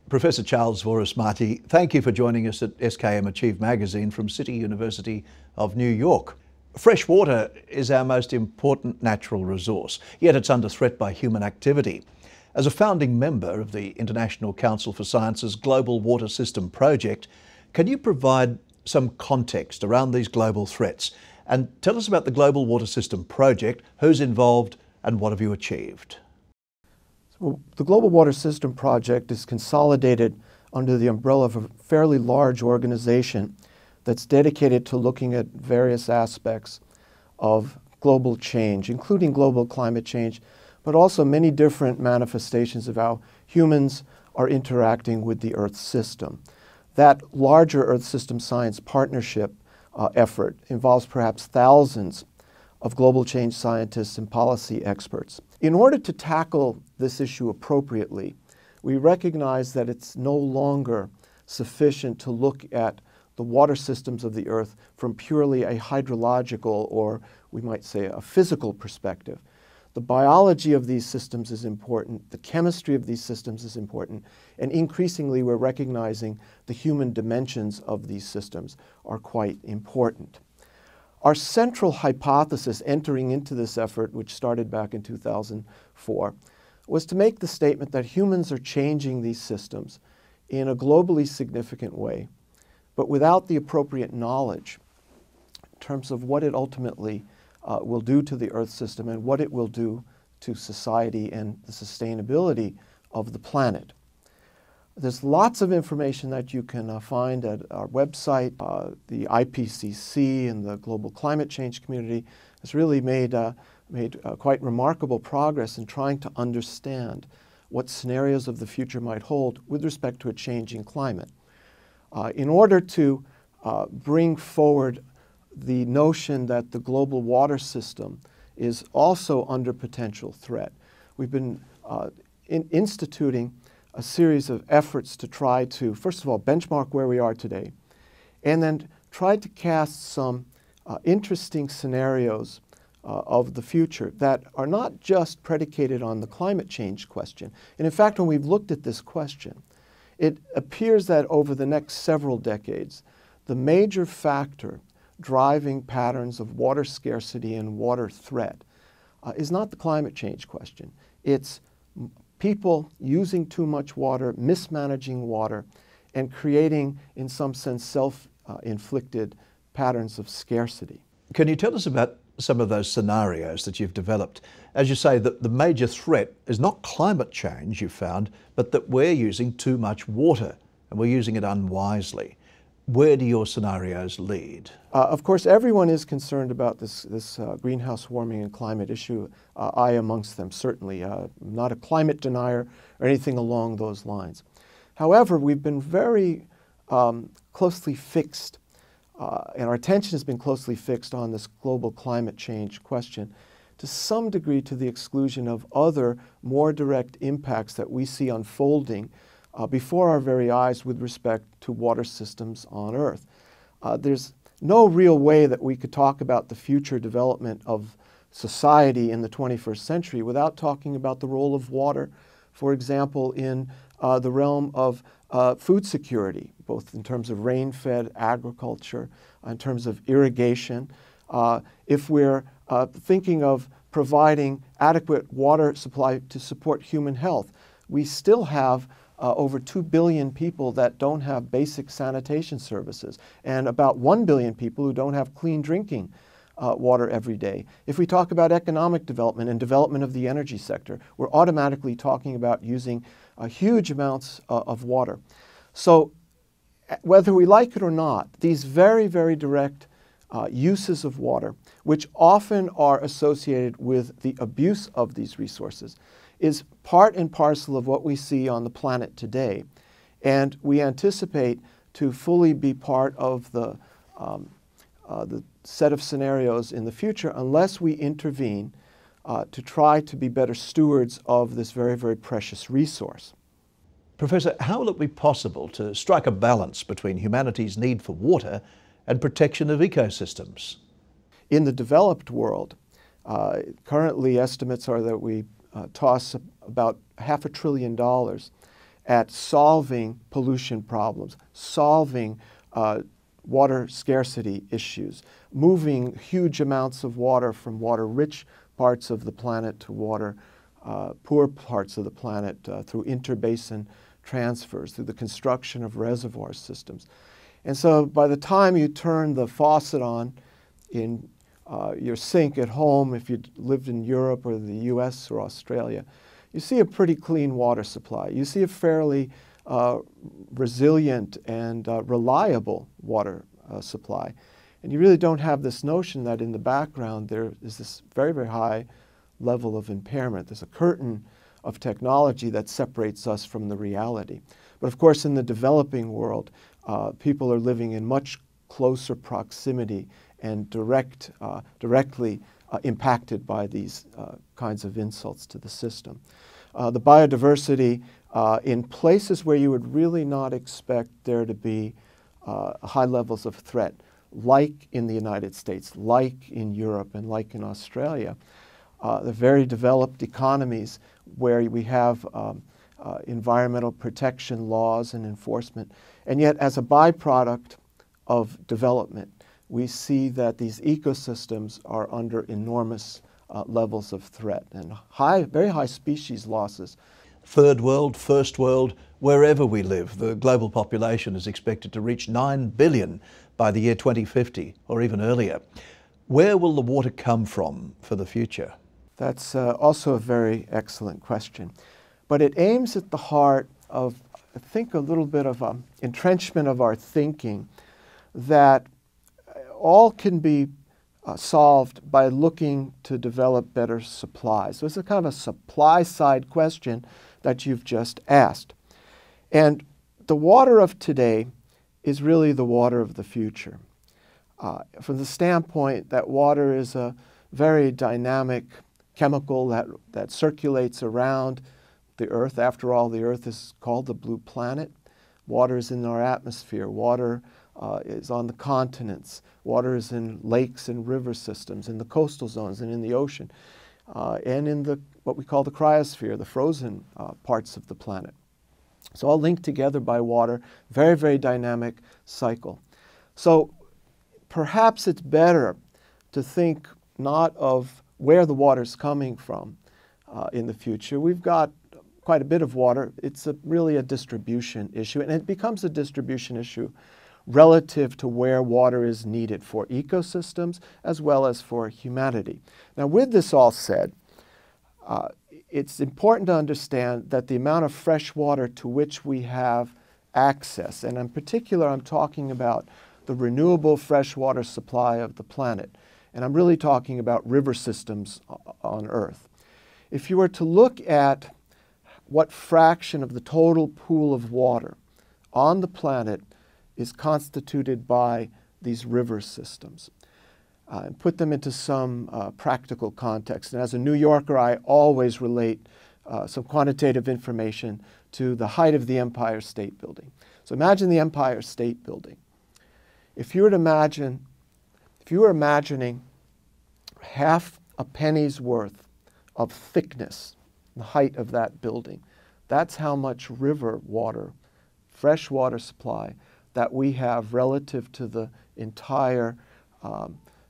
Professor Charles Vorsmarty, thank you for joining us at SKM Achieve magazine from City University of New York. Fresh water is our most important natural resource, yet it's under threat by human activity. As a founding member of the International Council for Science's Global Water System Project, can you provide some context around these global threats and tell us about the Global Water System Project, who's involved and what have you achieved? Well, the Global Water System Project is consolidated under the umbrella of a fairly large organization that's dedicated to looking at various aspects of global change, including global climate change, but also many different manifestations of how humans are interacting with the Earth system. That larger Earth system science partnership effort involves perhaps thousands of global change scientists and policy experts. In order to tackle this issue appropriately, we recognize that it's no longer sufficient to look at the water systems of the Earth from purely a hydrological, or we might say a physical perspective. The biology of these systems is important, the chemistry of these systems is important, and increasingly we're recognizing the human dimensions of these systems are quite important. Our central hypothesis entering into this effort, which started back in 2004, was to make the statement that humans are changing these systems in a globally significant way, but without the appropriate knowledge in terms of what it ultimately will do to the Earth system and what it will do to society and the sustainability of the planet. There's lots of information that you can find at our website. The IPCC and the global climate change community has really made quite remarkable progress in trying to understand what scenarios of the future might hold with respect to a changing climate. In order to bring forward the notion that the global water system is also under potential threat, we've been instituting a series of efforts to try to, first of all, benchmark where we are today, and then try to cast some interesting scenarios of the future that are not just predicated on the climate change question. And in fact, when we've looked at this question, it appears that over the next several decades, the major factor driving patterns of water scarcity and water threat is not the climate change question. It's people using too much water, mismanaging water, and creating, in some sense, self-inflicted patterns of scarcity. Can you tell us about some of those scenarios that you've developed? As you say, that the major threat is not climate change, you've found, but that we're using too much water and we're using it unwisely. Where do your scenarios lead? Of course, everyone is concerned about this greenhouse warming and climate issue, I amongst them, certainly. Not a climate denier or anything along those lines. However, we've been very closely fixed, and our attention has been closely fixed on this global climate change question, to some degree to the exclusion of other more direct impacts that we see unfolding before our very eyes with respect to water systems on Earth. There's no real way that we could talk about the future development of society in the 21st century without talking about the role of water, for example, in the realm of food security, both in terms of rain-fed agriculture, in terms of irrigation. If we're thinking of providing adequate water supply to support human health, we still have over 2 billion people that don't have basic sanitation services, and about 1 billion people who don't have clean drinking water every day. If we talk about economic development and development of the energy sector, we're automatically talking about using huge amounts of water. So whether we like it or not, these very, very direct uses of water, which often are associated with the abuse of these resources, is part and parcel of what we see on the planet today. And we anticipate to fully be part of the set of scenarios in the future unless we intervene to try to be better stewards of this very, very precious resource. Professor, how will it be possible to strike a balance between humanity's need for water and protection of ecosystems? In the developed world, currently estimates are that we toss about $500 billion at solving pollution problems, solving water scarcity issues, moving huge amounts of water from water-rich parts of the planet to water-poor parts of the planet through interbasin transfers, through the construction of reservoir systems. And so by the time you turn the faucet on in your sink at home, if you lived in Europe or the US or Australia, you see a pretty clean water supply. You see a fairly resilient and reliable water supply. And you really don't have this notion that in the background there is this very, very high level of impairment. There's a curtain of technology that separates us from the reality. But of course, in the developing world, people are living in much closer proximity and directly impacted by these kinds of insults to the system. The biodiversity in places where you would really not expect there to be high levels of threat, like in the United States, like in Europe, and like in Australia. The very developed economies where we have environmental protection laws and enforcement. And yet, as a byproduct of development, we see that these ecosystems are under enormous levels of threat and very high species losses. Third world, first world, wherever we live, the global population is expected to reach 9 billion by the year 2050 or even earlier. Where will the water come from for the future? That's also a very excellent question. But it aims at the heart of, I think, a little bit of an entrenchment of our thinking that all can be solved by looking to develop better supplies. So it's a kind of a supply side question that you've just asked. And the water of today is really the water of the future. From the standpoint that water is a very dynamic chemical that circulates around the Earth. After all, the Earth is called the blue planet. Water is in our atmosphere. Water is on the continents. Water is in lakes and river systems, in the coastal zones and in the ocean, and in what we call the cryosphere, the frozen parts of the planet. It's all linked together by water, very, very dynamic cycle. So perhaps it's better to think not of where the water's coming from in the future. We've got quite a bit of water. It's really a distribution issue, and it becomes a distribution issue relative to where water is needed for ecosystems as well as for humanity. Now, with this all said, it's important to understand that the amount of fresh water to which we have access, and in particular I'm talking about the renewable freshwater supply of the planet, and I'm really talking about river systems on Earth. If you were to look at what fraction of the total pool of water on the planet is constituted by these river systems, and put them into some practical context. And as a New Yorker, I always relate some quantitative information to the height of the Empire State Building. So imagine the Empire State Building. If you were imagining half a penny's worth of thickness, the height of that building, that's how much river water, fresh water supply that we have relative to the entire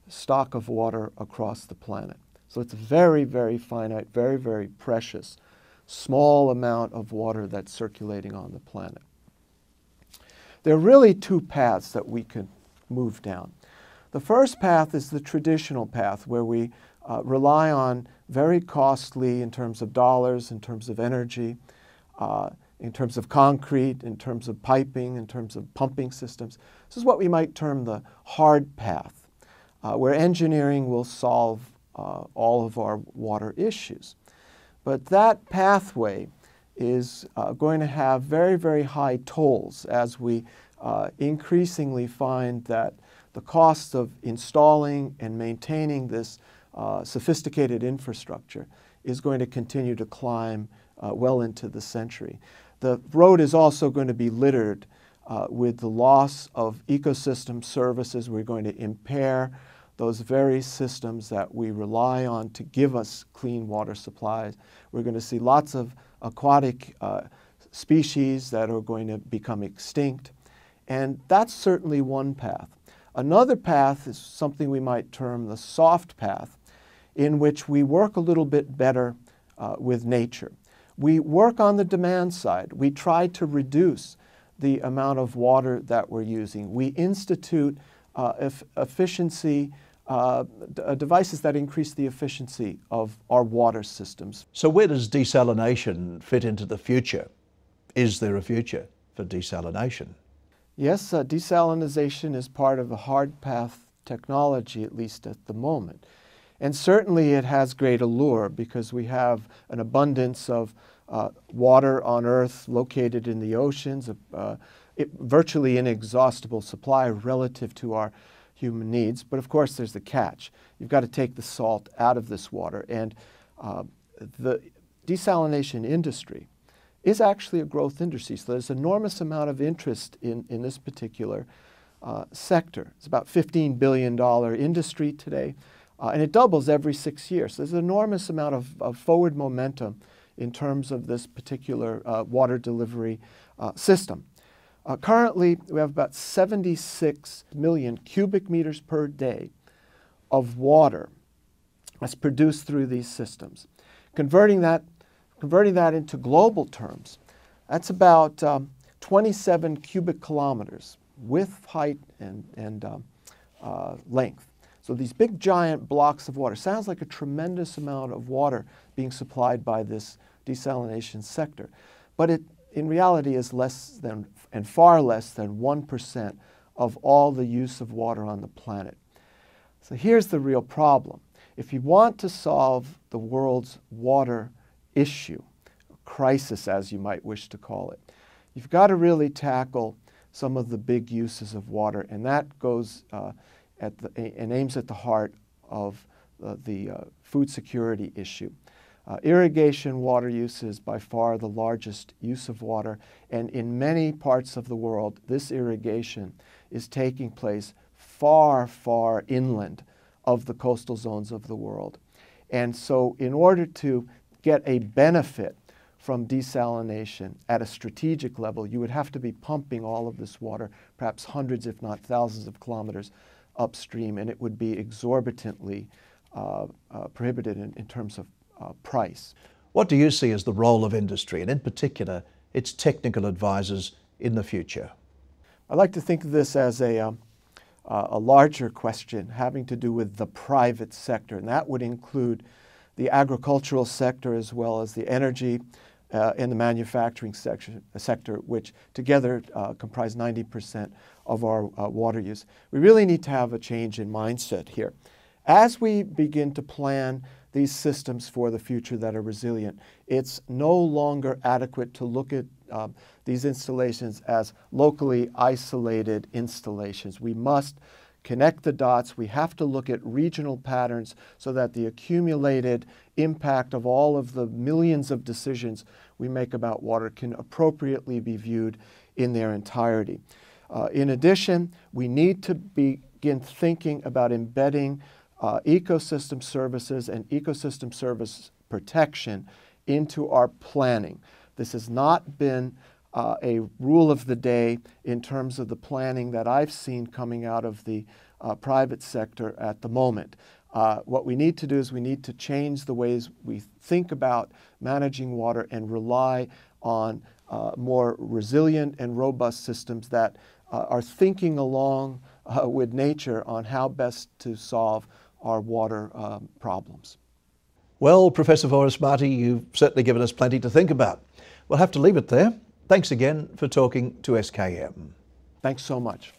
stock of water across the planet. So it's a very, very finite, very, very precious, small amount of water that's circulating on the planet. There are really two paths that we could move down. The first path is the traditional path where we rely on very costly, in terms of dollars, in terms of energy, in terms of concrete, in terms of piping, in terms of pumping systems. This is what we might term the hard path, where engineering will solve all of our water issues. But that pathway is going to have very, very high tolls as we increasingly find that the cost of installing and maintaining this sophisticated infrastructure is going to continue to climb well into the century. The road is also going to be littered with the loss of ecosystem services. We're going to impair those very systems that we rely on to give us clean water supplies. We're going to see lots of aquatic species that are going to become extinct. And that's certainly one path. Another path is something we might term the soft path, in which we work a little bit better with nature. We work on the demand side. We try to reduce the amount of water that we're using. We institute efficiency devices that increase the efficiency of our water systems. So where does desalination fit into the future? Is there a future for desalination? Yes, desalination is part of the hard path technology, at least at the moment. And certainly it has great allure because we have an abundance of water on Earth located in the oceans, virtually inexhaustible supply relative to our human needs. But of course there's the catch. You've got to take the salt out of this water. And the desalination industry is actually a growth industry. So there's an enormous amount of interest in this particular sector. It's about $15 billion industry today. And it doubles every 6 years. So there's an enormous amount of forward momentum in terms of this particular water delivery system. Currently, we have about 76 million cubic meters per day of water that's produced through these systems. Converting that into global terms, that's about 27 cubic kilometers width, height, and length. So these big giant blocks of water, sounds like a tremendous amount of water being supplied by this desalination sector. But it, in reality, is less than, and far less than 1% of all the use of water on the planet. So here's the real problem. If you want to solve the world's water issue, crisis as you might wish to call it, you've got to really tackle some of the big uses of water, and that goes and aims at the heart of the food security issue. Irrigation water use is by far the largest use of water, and in many parts of the world, this irrigation is taking place far, far inland of the coastal zones of the world. And so in order to get a benefit from desalination at a strategic level, you would have to be pumping all of this water, perhaps hundreds if not thousands of kilometers upstream, and it would be exorbitantly prohibited in terms of price. What do you see as the role of industry, and in particular its technical advisors, in the future? I like to think of this as a larger question having to do with the private sector, and that would include the agricultural sector as well as the energy and the manufacturing sector, which together comprise 90% of our water use. We really need to have a change in mindset here. As we begin to plan these systems for the future that are resilient, it's no longer adequate to look at these installations as locally isolated installations. We must connect the dots. We have to look at regional patterns so that the accumulated impact of all of the millions of decisions we make about water can appropriately be viewed in their entirety. In addition, we need to begin thinking about embedding ecosystem services and ecosystem service protection into our planning. This has not been a rule of the day in terms of the planning that I've seen coming out of the private sector at the moment. What we need to do is we need to change the ways we think about managing water and rely on more resilient and robust systems that are thinking along with nature on how best to solve our water problems. Well, Professor Vorsmarty, you've certainly given us plenty to think about. We'll have to leave it there. Thanks again for talking to SKM. Thanks so much.